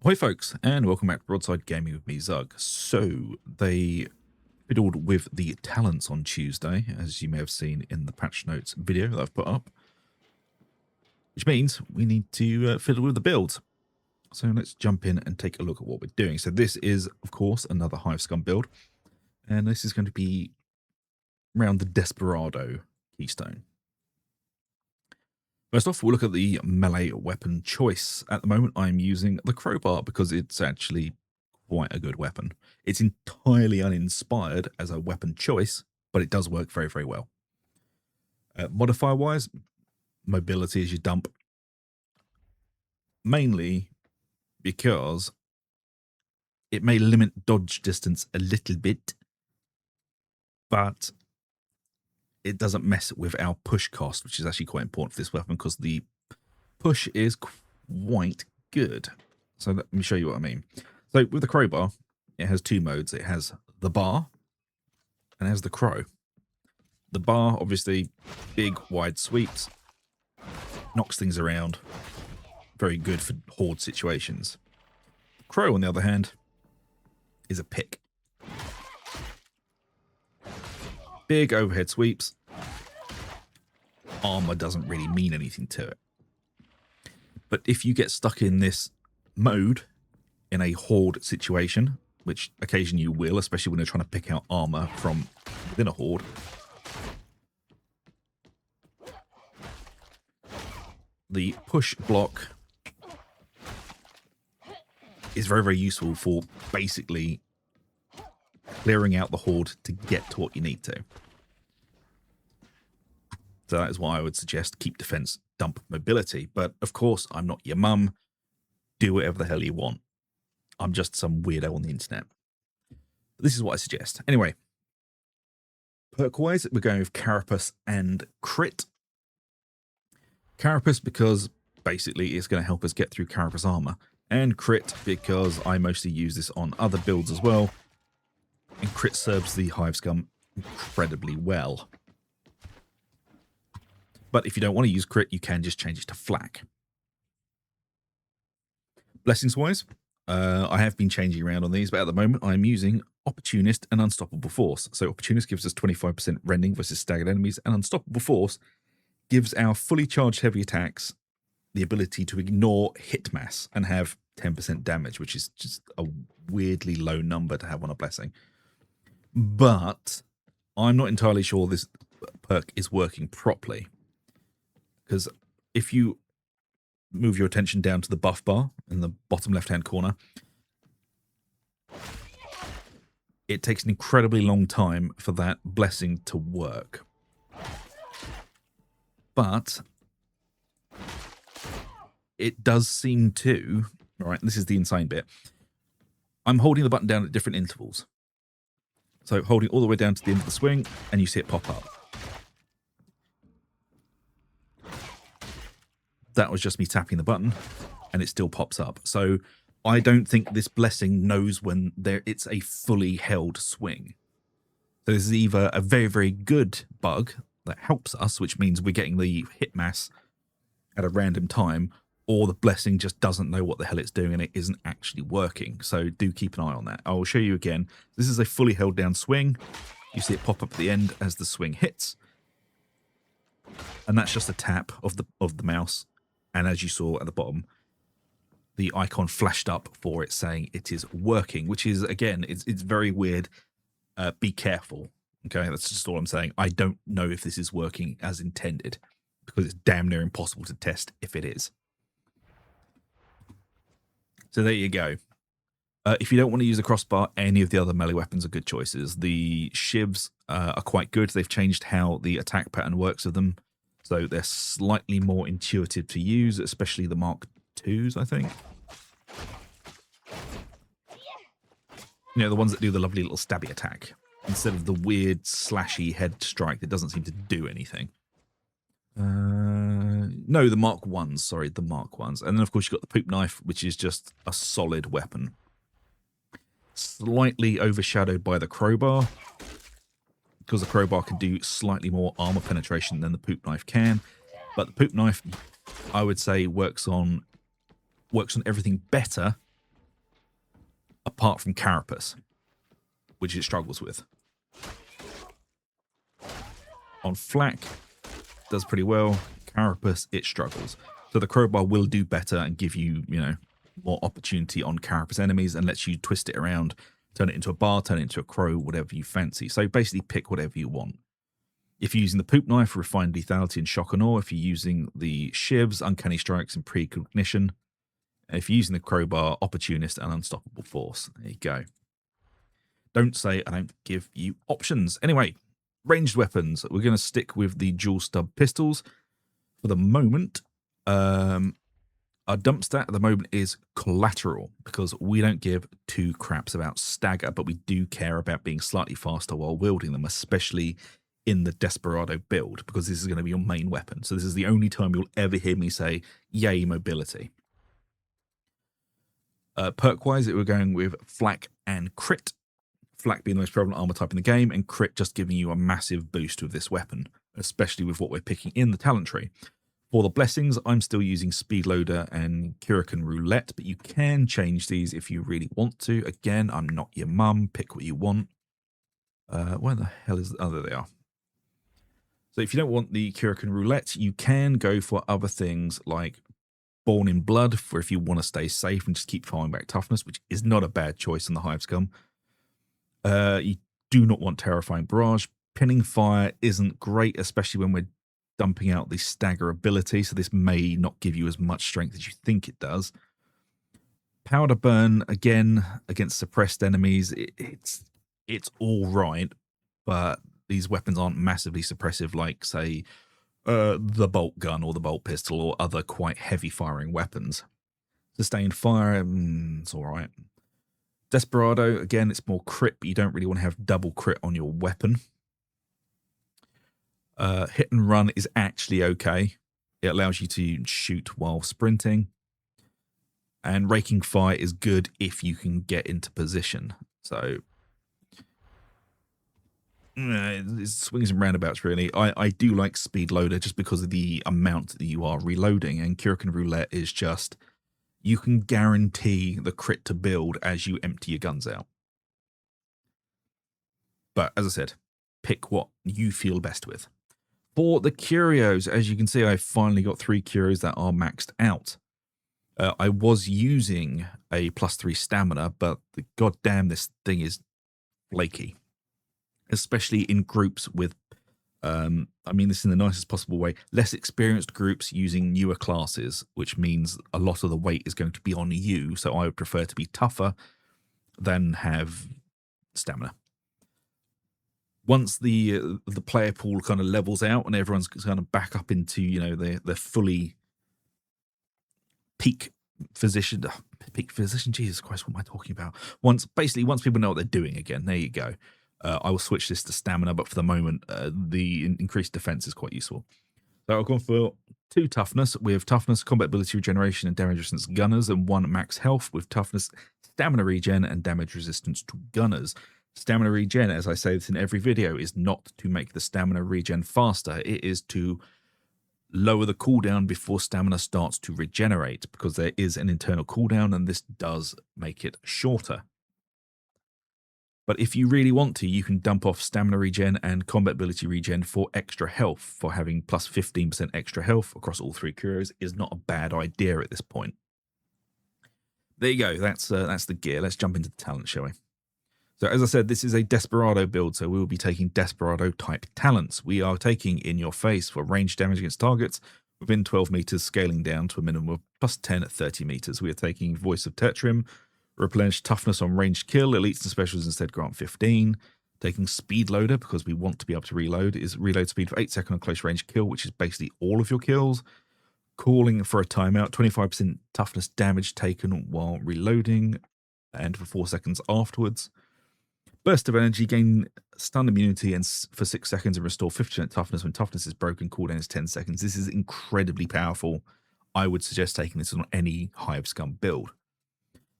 Hi folks, and welcome back to Broadside Gaming with me, Zug. So, they fiddled with the talents on Tuesday, as you may have seen in the patch notes video that I've put up. Which means we need to fiddle with the builds. So let's jump in and take a look at what we're doing. So this is, of course, another Hive Scum build. And this is going to be around the Desperado keystone. First off, we'll look at the melee weapon choice. At the moment, I'm using the crowbar because it's actually quite a good weapon. It's entirely uninspired as a weapon choice, but it does work very, very well. Modifier-wise, mobility is your dump. Mainly because it may limit dodge distance a little bit, but it doesn't mess with our push cost, which is actually quite important for this weapon because the push is quite good. So let me show you what I mean. So with the crowbar, it has two modes. It has the bar and it has the crow. The bar, obviously, big, wide sweeps, knocks things around. Very good for horde situations. Crow, on the other hand, is a pick. Big overhead sweeps. Armor doesn't really mean anything to it. But if you get stuck in this mode in a horde situation, which occasionally you will, especially when you're trying to pick out armor from within a horde, the push block is very, very useful for basically clearing out the horde to get to what you need to. So that is why I would suggest keep defense, dump mobility. But of course, I'm not your mum. Do whatever the hell you want. I'm just some weirdo on the internet. But this is what I suggest. Anyway, perk-wise, we're going with Carapace and Crit. Carapace because basically it's going to help us get through Carapace armor. And Crit because I mostly use this on other builds as well. And Crit serves the Hive Scum incredibly well. But if you don't want to use Crit, you can just change it to Flak. Blessings-wise, I have been changing around on these, but at the moment I'm using Opportunist and Unstoppable Force. So Opportunist gives us 25% rending versus staggered enemies, and Unstoppable Force gives our fully charged heavy attacks the ability to ignore hit mass and have 10% damage, which is just a weirdly low number to have on a blessing. But I'm not entirely sure this perk is working properly. Because if you move your attention down to the buff bar in the bottom left-hand corner, it takes an incredibly long time for that blessing to work. But it does seem to, all right, this is the insane bit. I'm holding the button down at different intervals. So holding all the way down to the end of the swing, and you see it pop up. That was just me tapping the button, and it still pops up. So I don't think this blessing knows when it's a fully held swing. So this is either a very, very good bug that helps us, which means we're getting the hit mass at a random time, or the blessing just doesn't know what the hell it's doing and it isn't actually working. So do keep an eye on that. I will show you again. This is a fully held down swing. You see it pop up at the end as the swing hits. And that's just a tap of the mouse. And as you saw at the bottom, the icon flashed up for it saying it is working, which is, again, it's very weird. Be careful. Okay, that's just all I'm saying. I don't know if this is working as intended because it's damn near impossible to test if it is. So there you go. If you don't want to use the crossbar, any of the other melee weapons are good choices. The shivs are quite good. They've changed how the attack pattern works with them. So they're slightly more intuitive to use, especially the Mark IIs, I think. You know, the ones that do the lovely little stabby attack. Instead of the weird slashy head strike that doesn't seem to do anything. No, the Mark 1s, sorry, the Mark 1s. And then, of course, you've got the poop knife, which is just a solid weapon. Slightly overshadowed by the crowbar, because the crowbar can do slightly more armor penetration than the poop knife can. But the poop knife, I would say, works on everything better apart from Carapace, which it struggles with. On Flak, does pretty well. Carapace, it struggles. So the crowbar will do better and give you, you know, more opportunity on Carapace enemies and lets you twist it around, turn it into a bar, turn it into a crow, whatever you fancy. So basically pick whatever you want. If you're using the poop knife, refined lethality and shock and awe. If you're using the shivs, uncanny strikes and precognition. If you're using the crowbar, opportunist and unstoppable force. There you go. Don't say I don't give you options. Anyway, ranged weapons. We're going to stick with the dual stub pistols for the moment. Our dump stat at the moment is collateral because we don't give two craps about stagger, but we do care about being slightly faster while wielding them, especially in the Desperado build, because this is going to be your main weapon. So this is the only time you'll ever hear me say, yay, mobility. Perk-wise, we're going with Flak and Crit. Flak being the most prevalent armor type in the game, and Crit just giving you a massive boost with this weapon, especially with what we're picking in the talent tree. For the blessings, I'm still using Speedloader and Curican Roulette, but you can change these if you really want to. Again, I'm not your mum. Pick what you want. Where the hell is... Oh, there they are. So if you don't want the Curican Roulette, you can go for other things like Born in Blood, for if you want to stay safe and just keep firing back toughness, which is not a bad choice in the Hive Scum. You do not want Terrifying Barrage. Pinning Fire isn't great, especially when we're dumping out the stagger ability, so this may not give you as much strength as you think it does. Powder Burn, again, against suppressed enemies, it's all right, but these weapons aren't massively suppressive like, say, the bolt gun or the bolt pistol or other quite heavy firing weapons. Sustained Fire, it's all right. Desperado, again, it's more crit, but you don't really want to have double crit on your weapon. Hit and Run is actually okay. It allows you to shoot while sprinting. And Raking Fire is good if you can get into position. So, it swings and roundabouts, really. I do like Speedloader just because of the amount that you are reloading. And Curican Roulette is just, you can guarantee the crit to build as you empty your guns out. But, as I said, pick what you feel best with. For the curios, as you can see, I've finally got 3 curios that are maxed out. I was using a +3 stamina, but goddamn, this thing is flaky. Especially in groups with, I mean this in the nicest possible way, less experienced groups using newer classes, which means a lot of the weight is going to be on you, so I would prefer to be tougher than have stamina. Once the player pool kind of levels out and everyone's kind of back up into, you know, their fully peak physician, Jesus Christ, what am I talking about? Once people know what they're doing again, there you go. I will switch this to stamina, but for the moment, the increased defense is quite useful. So I've gone for 2 toughness with toughness, combat ability regeneration, and damage resistance gunners, and 1 max health with toughness, stamina regen, and damage resistance to gunners. Stamina regen, as I say this in every video, is not to make the stamina regen faster. It is to lower the cooldown before stamina starts to regenerate, because there is an internal cooldown, and this does make it shorter. But if you really want to, you can dump off stamina regen and combat ability regen for extra health. For having plus 15% extra health across all 3 curios is not a bad idea at this point. There you go. That's the gear. Let's jump into the talent, shall we? So as I said, this is a Desperado build, so we will be taking Desperado type talents. We are taking In Your Face for range damage against targets within 12 meters, scaling down to a minimum of +10 at 30 meters. We are taking Voice of Tetrim, replenish toughness on ranged kill, elites and specials instead grant 15. Taking Speedloader, because we want to be able to reload, is reload speed for 8 seconds on close range kill, which is basically all of your kills. Calling for a timeout, 25% toughness damage taken while reloading, and for 4 seconds afterwards. Burst of Energy, gain stun immunity and for 6 seconds and restore 50% toughness when toughness is broken. Cooldown is 10 seconds. This is incredibly powerful. I would suggest taking this on any Hive Scum build.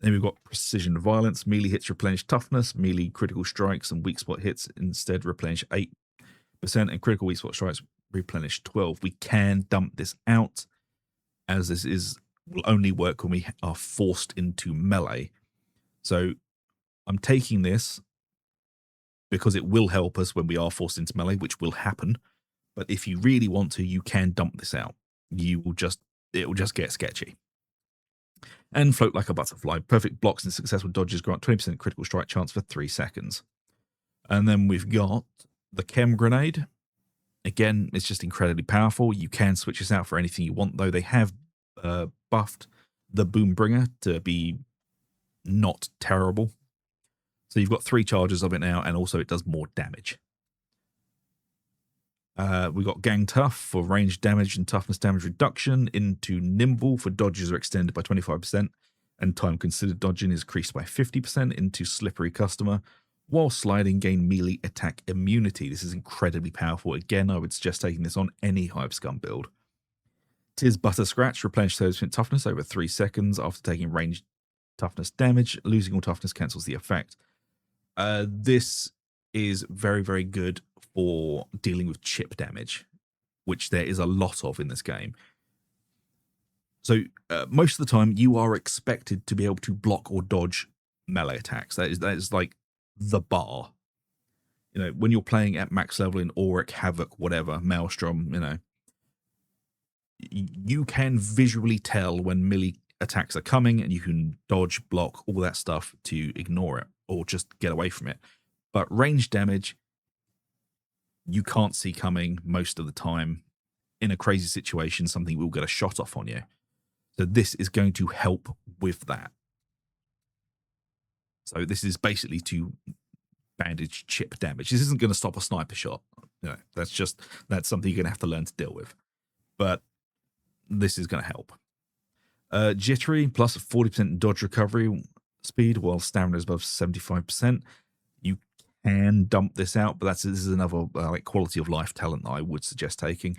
Then we've got Precision Violence. Melee hits replenish toughness. Melee critical strikes and weak spot hits instead replenish 8%. And critical weak spot strikes replenish 12. We can dump this out, as this will only work when we are forced into melee. So I'm taking this because it will help us when we are forced into melee, which will happen. But if you really want to, you can dump this out. It will just get sketchy. And float like a butterfly. Perfect blocks and successful dodges grant 20% critical strike chance for 3 seconds. And then we've got the Chem Grenade. Again, it's just incredibly powerful. You can switch this out for anything you want, though. They have buffed the Boombringer to be not terrible. So you've got 3 charges of it now, and also it does more damage. We've got Gang Tough for range damage and toughness damage reduction, into Nimble for dodges are extended by 25%, and time considered dodging is increased by 50%, into Slippery Customer, while sliding gain melee attack immunity. This is incredibly powerful. Again, I would suggest taking this on any Hive Scum build. Tis Butter Scratch, replenish 30% toughness over 3 seconds after taking ranged toughness damage. Losing all toughness cancels the effect. This is very, very good for dealing with chip damage, which there is a lot of in this game. So most of the time, you are expected to be able to block or dodge melee attacks. That is like the bar. You know, when you're playing at max level in Auric, Havoc, whatever, Maelstrom, you know, you can visually tell when melee attacks are coming, and you can dodge, block, all that stuff to ignore it or just get away from it. But range damage, you can't see coming most of the time. In a crazy situation, something will get a shot off on you. So this is going to help with that. So this is basically to bandage chip damage. This isn't going to stop a sniper shot. You know, that's something you're going to have to learn to deal with. But this is going to help. Jittery plus 40% dodge recovery speed while stamina is above 75%. You can dump this out, but this is another like quality of life talent that I would suggest taking.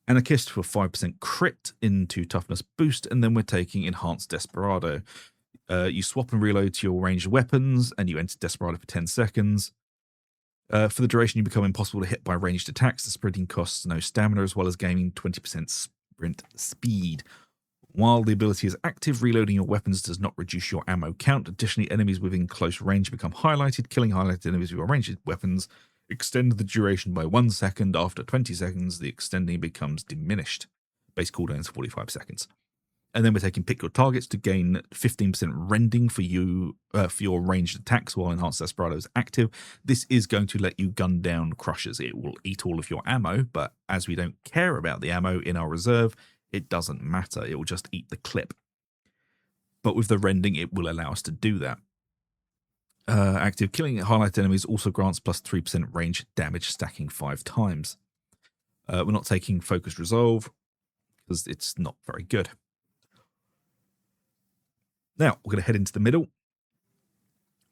Anarchist for 5% crit into toughness boost, and then we're taking Enhanced Desperado. You swap and reload to your ranged weapons, and you enter Desperado for 10 seconds. For the duration, you become impossible to hit by ranged attacks. The sprinting costs no stamina, as well as gaining 20% sprint speed. While the ability is active, reloading your weapons does not reduce your ammo count. Additionally, enemies within close range become highlighted. Killing highlighted enemies with your ranged weapons extend the duration by 1 second. After 20 seconds, the extending becomes diminished. Base cooldown is 45 seconds. And then we're taking Pick Your Targets to gain 15% rending for your ranged attacks while Enhanced Desperado is active. This is going to let you gun down crushers. It will eat all of your ammo, but as we don't care about the ammo in our reserve, it doesn't matter. It will just eat the clip. But with the rending, it will allow us to do that. Active killing highlighted enemies also grants plus 3% range damage, stacking 5 times. We're not taking Focused Resolve because it's not very good. Now, we're going to head into the middle.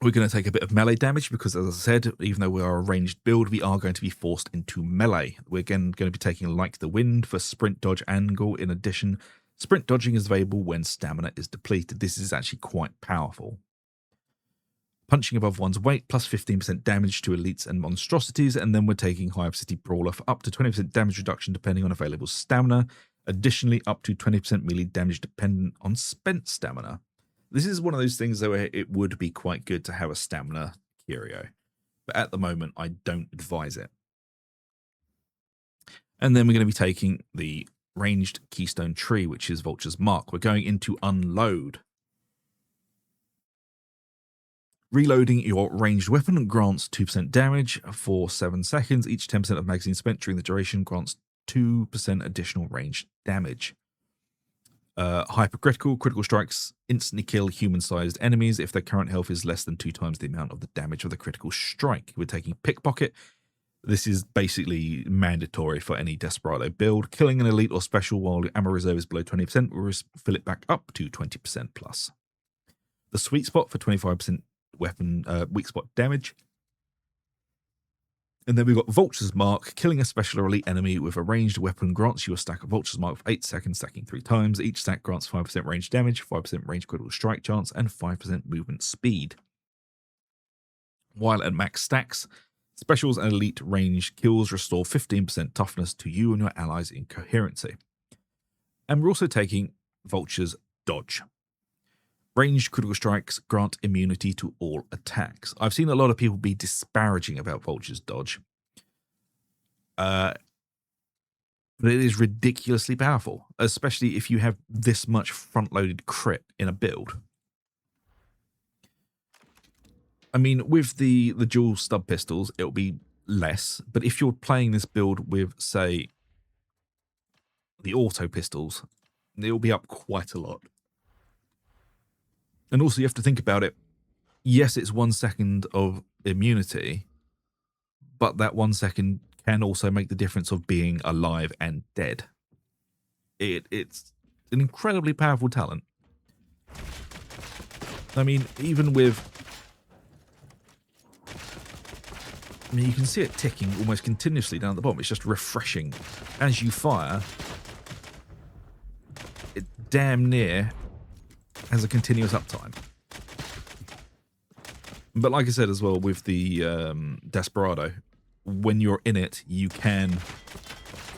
We're going to take a bit of melee damage because, as I said, even though we are a ranged build, we are going to be forced into melee. We're again going to be taking Like the Wind for sprint, dodge, angle. In addition, sprint dodging is available when stamina is depleted. This is actually quite powerful. Punching above one's weight, plus 15% damage to elites and monstrosities, and then we're taking Hive City Brawler for up to 20% damage reduction depending on available stamina. Additionally, up to 20% melee damage dependent on spent stamina. This is one of those things where it would be quite good to have a stamina curio, but at the moment I don't advise it. And then we're going to be taking the ranged Keystone Tree, which is Vulture's Mark. We're going into Unload. Reloading your ranged weapon grants 2% damage for 7 seconds. Each 10% of magazine spent during the duration grants 2% additional range damage. Hypercritical, critical strikes instantly kill human-sized enemies if their current health is less than 2 times the amount of the damage of the critical strike. We're taking Pickpocket. This is basically mandatory for any Desperado build. Killing an elite or special while the ammo reserve is below 20% will fill it back up to 20% plus. The Sweet Spot for 25% weapon weak spot damage. And then we've got Vulture's Mark. Killing a special or elite enemy with a ranged weapon grants you a stack of Vulture's Mark for 8 seconds, stacking 3 times. Each stack grants 5% range damage, 5% range critical strike chance, and 5% movement speed. While at max stacks, specials and elite range kills restore 15% toughness to you and your allies in coherency. And we're also taking Vulture's Dodge. Ranged critical strikes grant immunity to all attacks. I've seen a lot of people be disparaging about Vulture's dodge. But it is ridiculously powerful, especially if you have this much front-loaded crit in a build. I mean, with the dual stub pistols, it'll be less, but if you're playing this build with, say, the auto pistols, it'll be up quite a lot. And also, you have to think about it. Yes, it's 1 second of immunity, but that 1 second can also make the difference of being alive and dead. It's an incredibly powerful talent. I mean, even with... I mean, you can see it ticking almost continuously down at the bottom. It's just refreshing. As you fire, it damn near has a continuous uptime. But like I said as well, with the Desperado, when you're in it, you can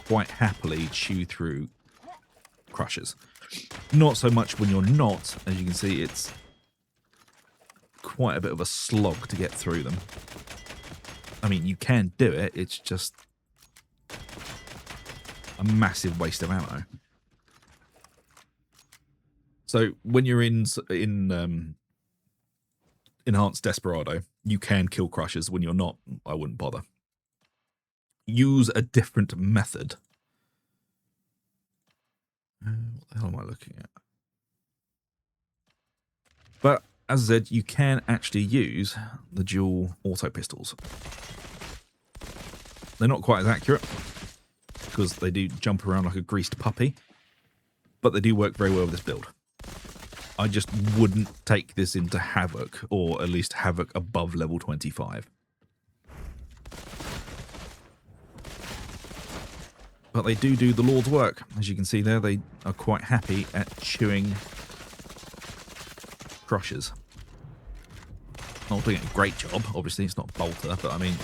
quite happily chew through crushes. Not so much when you're not. As you can see, it's quite a bit of a slog to get through them. I mean, you can do it, it's just a massive waste of ammo. So when you're in Enhanced Desperado, you can kill crushers. When you're not, I wouldn't bother. Use a different method. What the hell am I looking at? But as I said, you can actually use the dual auto pistols. They're not quite as accurate because they do jump around like a greased puppy, but they do work very well with this build. I just wouldn't take this into Havoc, or at least Havoc above level 25. But they do the Lord's work. As you can see there, they are quite happy at chewing crushers. Not doing a great job, obviously, it's not Bolter, but I mean,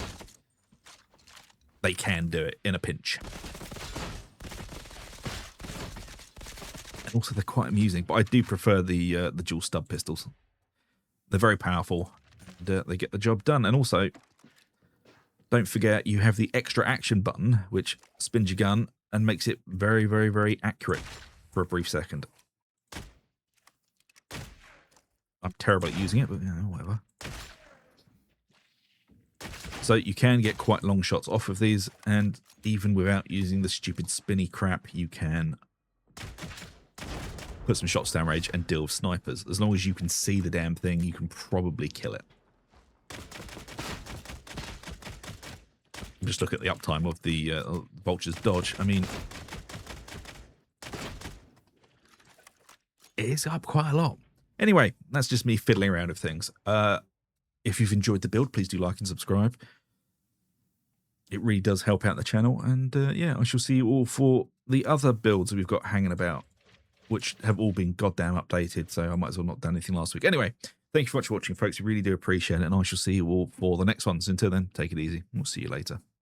they can do it in a pinch. And also, they're quite amusing, but I do prefer the dual stub pistols. They're very powerful, and they get the job done. And also, don't forget, you have the extra action button, which spins your gun and makes it very, very, very accurate for a brief second. I'm terrible at using it, but you know, whatever. So you can get quite long shots off of these, and even without using the stupid spinny crap, you can put some shots down range and deal with snipers. As long as you can see the damn thing, you can probably kill it. Just look at the uptime of the Vulture's dodge. I mean, it is up quite a lot. Anyway, that's just me fiddling around with things. If you've enjoyed the build, please do like and subscribe. It really does help out the channel. And yeah, I shall see you all for the other builds we've got hanging about, which have all been goddamn updated. So I might as well not done anything last week. Anyway, thank you so much for watching, folks. We really do appreciate it. And I shall see you all for the next ones. Until then, take it easy. We'll see you later.